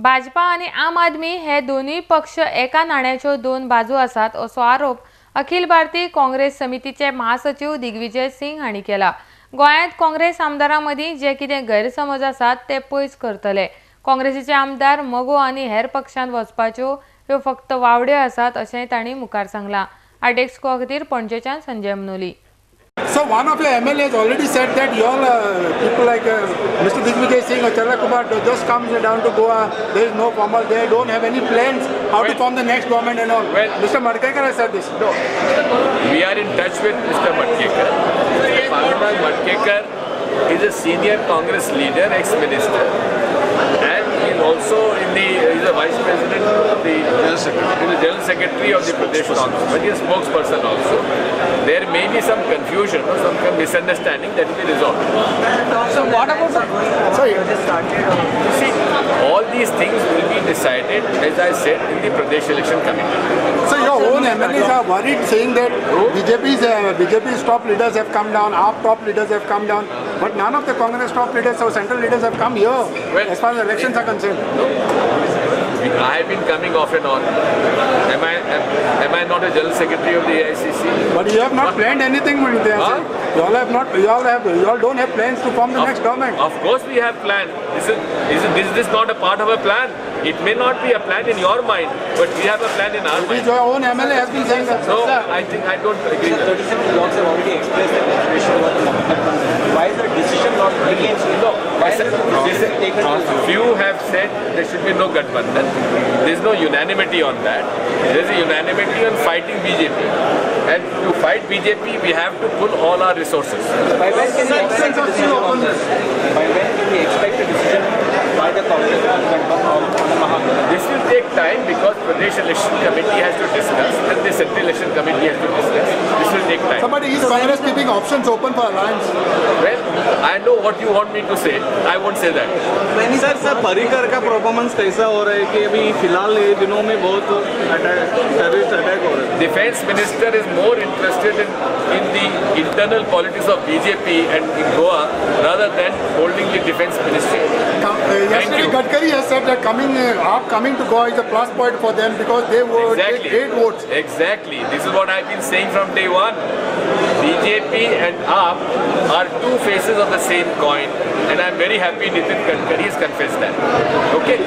भाजपा आणि आम आदमी हे दोन्ही पक्ष एका नाण्याच्यो दोन बाजू आसात असो आरोप अखिल भारतीय काँग्रेस समितीचे महासचिव दिग्विजय सिंग हांणी केला। गोंयांत काँग्रेस आमदारां मदीं जे कितें गैरसमज आसात ते पयस करतले। काँग्रेसीचे आमदार मगो आनी हेर पक्षांत वचपाच्यो ह्यो फक्त वावड्यो आसात अशेंय तांणी मुखार सांगलां। आरडेस्को खातीर पणजेच्यान Sanjay Manoli. So one of your MLAs already said that your people like Mr. Digvijay Singh or Chandra Kumar just comes down to Goa. There is no formal. They don't have any plans how to form the next government and all. Mr. Madkekar has said this. No, we are in touch with Mr. Madkekar. Mr. Panumal Madkekar is a senior Congress leader, ex-minister, and he is also is a vice president of the General Secretary of the Pradesh Congress, but he is a spokesperson also. There may be some confusion or some misunderstanding that will be resolved. So what about sorry? You see, all these things will be decided, as I said, in the Pradesh Election Committee. So your own MLAs are worried, saying that BJP's top leaders have come down, our top leaders have come down, but none of the Congress top leaders or central leaders have come here as far as elections are concerned. I have been coming off and on. Am I not a General Secretary of the AICC? But you have not planned anything with them. Huh? You all don't have plans to form the next government. Of course we have planned. Is this not a part of a plan? It may not be a plan in your mind, but we have a plan in our mind. Your own MLA has been saying that. No, I think I don't agree with that. 37 blocks have already expressed their frustration about the Mahmood. Why is the decision not against you? No, few have said there should be no Gathbandhan. There is no unanimity on that. There is a unanimity on fighting BJP. And to fight BJP, we have to pull all our resources. By when can we expect a decision on this? By when can we expect a decision by the Congress on the Mahmood? This will take time because Pradesh Election Committee has to discuss and the Central Election Committee has to discuss. This will take time. Somebody is Congress keeping options open for alliance? Well, I know what you want me to say. I won't say that. Sir Parrikar का performance कैसा हो रहा है कि अभी फिलहाल ये दिनों में बहुत टेररिस्ट अटैक हो रहे हैं। Defense Minister is more interested in the internal politics of BJP and in Goa rather than holding the defense ministry. Yesterday Gadkari has said that coming to Goa is a plus point for them because they would Exactly. take 8 votes. Exactly. This is what I've been saying from day one. BJP and AAP are two faces of the same coin, and I'm very happy Nitin Gadkari has confessed that. Okay.